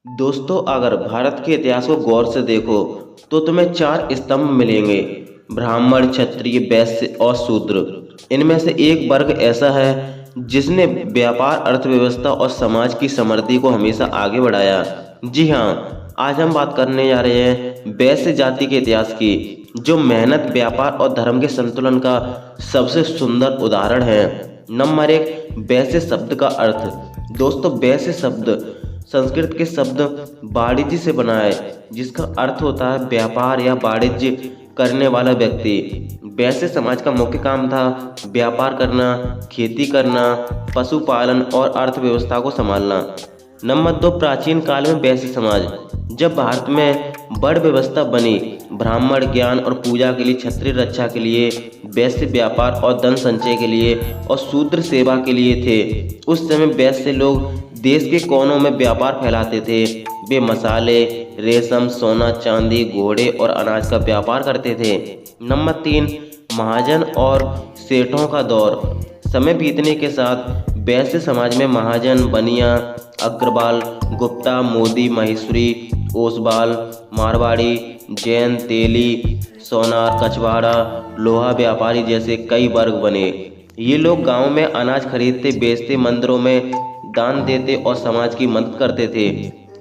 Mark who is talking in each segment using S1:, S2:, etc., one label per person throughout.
S1: दोस्तों, अगर भारत के इतिहास को गौर से देखो तो तुम्हें चार स्तंभ मिलेंगे। ब्राह्मण, क्षत्रिय, वैश्य और शूद्र। इनमें से एक वर्ग ऐसा है जिसने व्यापार, अर्थव्यवस्था और समाज की समृद्धि को हमेशा आगे बढ़ाया। जी हाँ, आज हम बात करने जा रहे हैं वैश्य जाति के इतिहास की, जो मेहनत, व्यापार और धर्म के संतुलन का सबसे सुंदर उदाहरण है। नंबर एक, वैश्य शब्द का अर्थ। दोस्तों, वैश्य शब्द संस्कृत के शब्द वाणिज्य से बना है, जिसका अर्थ होता है व्यापार या वाणिज्य करने वाला व्यक्ति। वैश्य समाज का मुख्य काम था व्यापार करना, खेती करना, पशुपालन और अर्थव्यवस्था को संभालना। नंबर दो, प्राचीन काल में वैश्य समाज। जब भारत में बड़ व्यवस्था बनी, ब्राह्मण ज्ञान और पूजा के लिए, क्षत्रिय रक्षा के लिए, वैश्य व्यापार और धन संचय के लिए और शूद्र सेवा के लिए थे। उस समय वैश्य लोग देश के कोनों में व्यापार फैलाते थे। वे मसाले, रेशम, सोना, चांदी, घोड़े और अनाज का व्यापार करते थे। नंबर तीन, महाजन और सेठों का दौर। समय बीतने के साथ वैश्य समाज में महाजन, बनिया, अग्रवाल, गुप्ता, मोदी, महेश्वरी, ओसवाल, मारवाड़ी, जैन, तेली, सोनार, कछवाड़ा, लोहा व्यापारी जैसे कई वर्ग बने। ये लोग गांव में अनाज खरीदते, बेचते, मंदिरों में दान देते और समाज की मदद करते थे।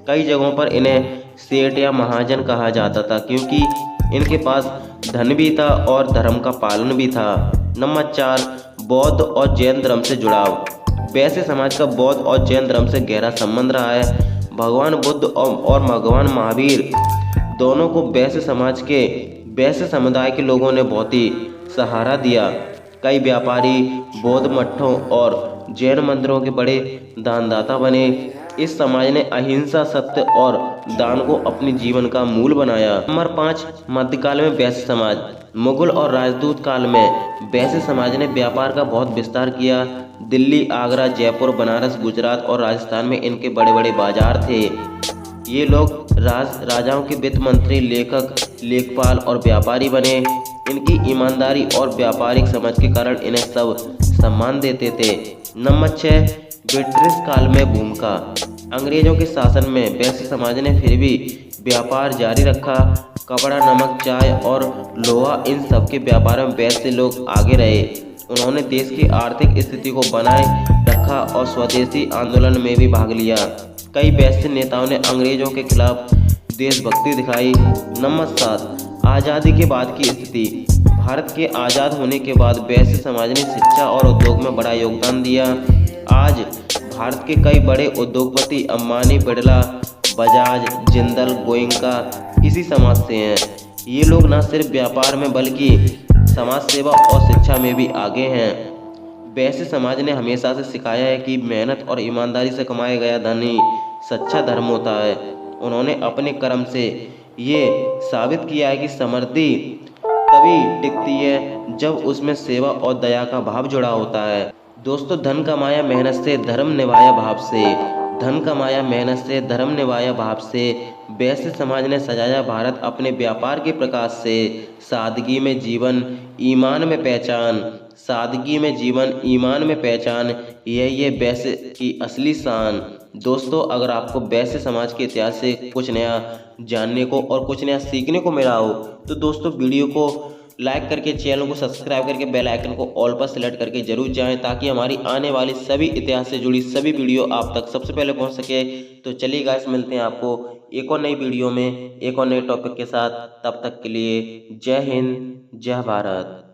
S1: कई जगहों पर इन्हें सेठ या महाजन कहा जाता था, क्योंकि इनके पास धन भी था और धर्म का पालन भी था। नंबर चार, बौद्ध और जैन धर्म से जुड़ाव। वैश्य समाज का बौद्ध और जैन धर्म से गहरा संबंध रहा है। भगवान बुद्ध और भगवान महावीर दोनों को वैश्य समुदाय के लोगों ने बहुत ही सहारा दिया। कई व्यापारी बौद्ध मठों और जैन मंदिरों के बड़े दानदाता बने। इस समाज ने अहिंसा, सत्य और दान को अपने जीवन का मूल बनाया। नंबर पाँच, मध्यकाल में वैश्य समाज। मुगल और राजदूत काल में वैश्य समाज ने व्यापार का बहुत विस्तार किया। दिल्ली, आगरा, जयपुर, बनारस, गुजरात और राजस्थान में इनके बड़े बड़े बाजार थे। ये लोग राजाओं के वित्त मंत्री, लेखक, लेखपाल और व्यापारी बने। इनकी ईमानदारी और व्यापारिक समझ के कारण इन्हें सब सम्मान देते थे। नंबर छः, ब्रिटिश काल में भूमिका। अंग्रेजों के शासन में वैश्य समाज ने फिर भी व्यापार जारी रखा। कपड़ा, नमक, चाय और लोहा, इन सब के व्यापार में वैश्य लोग आगे रहे। उन्होंने देश की आर्थिक स्थिति को बनाए रखा और स्वदेशी आंदोलन में भी भाग लिया। कई वैश्य नेताओं ने अंग्रेजों के खिलाफ देशभक्ति दिखाई। नंबर सात, आज़ादी के बाद की स्थिति। भारत के आज़ाद होने के बाद वैश्य समाज ने शिक्षा और उद्योग में बड़ा योगदान दिया। आज भारत के कई बड़े उद्योगपति अंबानी, बिड़ला, बजाज, जिंदल, गोयनका इसी समाज से हैं। ये लोग न सिर्फ व्यापार में बल्कि समाज सेवा और शिक्षा में भी आगे हैं। वैश्य समाज ने हमेशा से सिखाया है कि मेहनत और ईमानदारी से कमाया गया धन ही सच्चा धर्म होता है। उन्होंने अपने कर्म से ये साबित किया है कि समृद्धि तभी टिकती है जब उसमें सेवा और दया का भाव जुड़ा होता है। दोस्तों, धन कमाया मेहनत से, धर्म निभाया भाव से। धन कमाया मेहनत से, धर्म निभाया भाव से। वैश्य समाज ने सजाया भारत अपने व्यापार के प्रकाश से। सादगी में जीवन, ईमान में पहचान। सादगी में जीवन, ईमान में पहचान, यही है वैश्य की असली शान। दोस्तों, अगर आपको वैश्य समाज के इतिहास से कुछ नया जानने को और कुछ नया सीखने को मिला हो तो दोस्तों वीडियो को लाइक करके, चैनल को सब्सक्राइब करके, बेल आइकन को ऑल पर सेलेक्ट करके जरूर जाएं, ताकि हमारी आने वाली सभी इतिहास से जुड़ी सभी वीडियो आप तक सबसे पहले पहुंच सके। तो चलिए गाइस, मिलते हैं आपको एक और नई वीडियो में एक और नए टॉपिक के साथ। तब तक के लिए जय हिंद, जय भारत।